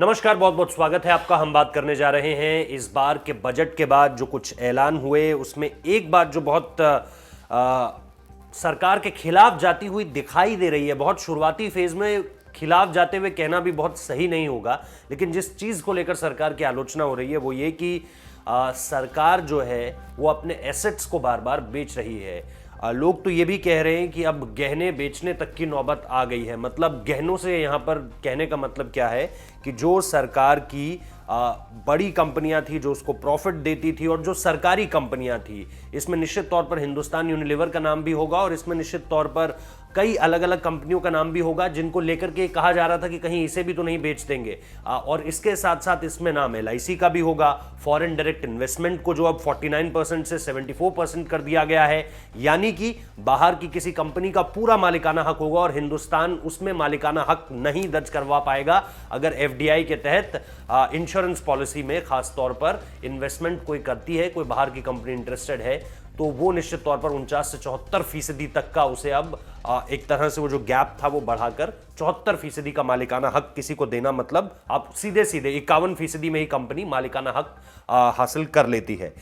नमस्कार, बहुत बहुत स्वागत है आपका। हम बात करने जा रहे हैं इस बार के बजट के बाद जो कुछ ऐलान हुए उसमें एक बात जो बहुत सरकार के खिलाफ जाती हुई दिखाई दे रही है। बहुत शुरुआती फेज में खिलाफ जाते हुए कहना भी बहुत सही नहीं होगा, लेकिन जिस चीज को लेकर सरकार की आलोचना हो रही है वो ये कि सरकार जो है वो अपने एसेट्स को बार बार बेच रही है। लोग तो ये भी कह रहे हैं कि अब गहने बेचने तक की नौबत आ गई है। मतलब गहनों से यहाँ पर कहने का मतलब क्या है कि जो सरकार की बड़ी कंपनियां थी जो उसको प्रॉफिट देती थी और जो सरकारी कंपनियां थी, इसमें निश्चित तौर पर हिंदुस्तान यूनिलीवर का नाम भी होगा और इसमें निश्चित तौर पर कई अलग अलग कंपनियों का नाम भी होगा जिनको लेकर के कहा जा रहा था कि कहीं इसे भी तो नहीं बेच देंगे। और इसके साथ साथ इसमें नाम LIC का भी होगा। फॉरेन डायरेक्ट इन्वेस्टमेंट को जो अब 49% से 74% कर दिया गया है, यानी कि बाहर की किसी कंपनी का पूरा मालिकाना हक होगा और हिंदुस्तान उसमें मालिकाना हक नहीं दर्ज करवा पाएगा अगर FDI के तहत इंश्योरेंस पॉलिसी में खास तौर पर इन्वेस्टमेंट कोई करती है, कोई बाहर की कंपनी इंटरेस्टेड है, तो वो निश्चित तौर पर 49 से 74% तक का उसे अब एक तरह से वो जो गैप था वो बढ़ाकर 74% का मालिकाना हक किसी को देना, मतलब आप सीधे सीधे 51% में ही कंपनी मालिकाना हक हासिल कर लेती है।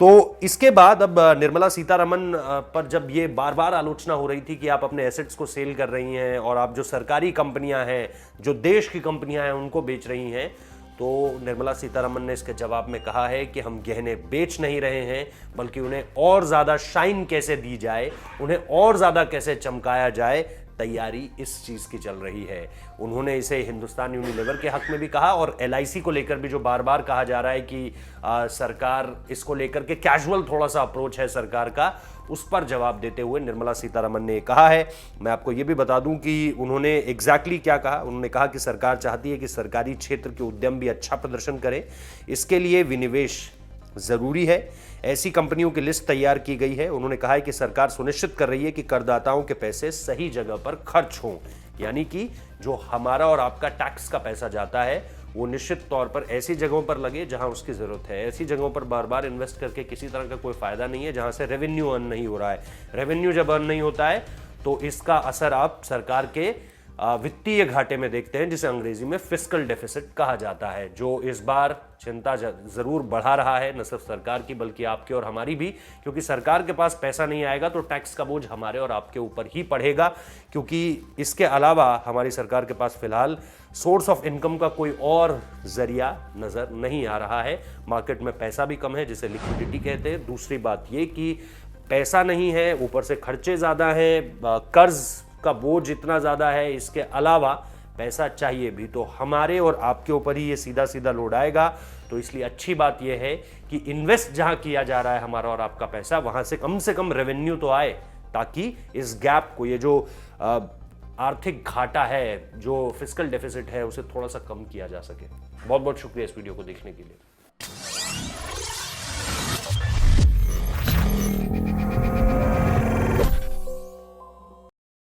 तो इसके बाद अब निर्मला सीतारमण पर जब ये बार बार आलोचना हो रही थी कि आप अपने एसेट्स को सेल कर रही हैं और आप जो सरकारी कंपनियां हैं, जो देश की कंपनियां हैं, उनको बेच रही हैं, तो निर्मला सीतारमण ने इसके जवाब में कहा है कि हम गहने बेच नहीं रहे हैं, बल्कि उन्हें और ज़्यादा शाइन कैसे दी जाए, उन्हें और ज़्यादा कैसे चमकाया जाए, तैयारी इस चीज़ की चल रही है। उन्होंने इसे हिंदुस्तान यूनिलीवर के हक में भी कहा और LIC को लेकर भी जो बार बार कहा जा रहा है कि सरकार इसको लेकर के कैजुअल थोड़ा सा अप्रोच है सरकार का, उस पर जवाब देते हुए निर्मला सीतारमण ने कहा है। मैं आपको ये भी बता दूं कि उन्होंने एग्जैक्टली क्या कहा। उन्होंने कहा कि सरकार चाहती है कि सरकारी क्षेत्र के उद्यम भी अच्छा प्रदर्शन करें, इसके लिए विनिवेश जरूरी है। ऐसी कंपनियों की लिस्ट तैयार की गई है। उन्होंने कहा है कि सरकार सुनिश्चित कर रही है कि करदाताओं के पैसे सही जगह पर खर्च हों, यानी कि जो हमारा और आपका टैक्स का पैसा जाता है वो निश्चित तौर पर ऐसी जगहों पर लगे जहां उसकी जरूरत है। ऐसी जगहों पर बार बार इन्वेस्ट करके किसी तरह का कोई फायदा नहीं है जहां से रेवेन्यू अर्न नहीं हो रहा है। रेवेन्यू जब अर्न नहीं होता है तो इसका असर आप सरकार के वित्तीय घाटे में देखते हैं, जिसे अंग्रेजी में फिस्कल डेफिसिट कहा जाता है, जो इस बार चिंता जरूर बढ़ा रहा है, न सिर्फ सरकार की बल्कि आपकी और हमारी भी, क्योंकि सरकार के पास पैसा नहीं आएगा तो टैक्स का बोझ हमारे और आपके ऊपर ही पड़ेगा, क्योंकि इसके अलावा हमारी सरकार के पास फिलहाल सोर्स ऑफ इनकम का कोई और जरिया नजर नहीं आ रहा है। मार्केट में पैसा भी कम है, जिसे लिक्विडिटी कहते हैं। दूसरी बात यह कि पैसा नहीं है, ऊपर से खर्चे ज्यादा हैं, कर्ज का बोझ इतना ज्यादा है, इसके अलावा पैसा चाहिए भी तो हमारे और आपके ऊपर ही ये सीधा सीधा लोड आएगा। तो इसलिए अच्छी बात यह है कि इन्वेस्ट जहां किया जा रहा है हमारा और आपका पैसा, वहां से कम रेवेन्यू तो आए, ताकि इस गैप को, ये जो आर्थिक घाटा है, जो फिस्कल डेफिसिट है, उसे थोड़ा सा कम किया जा सके। बहुत बहुत शुक्रिया इस वीडियो को देखने के लिए।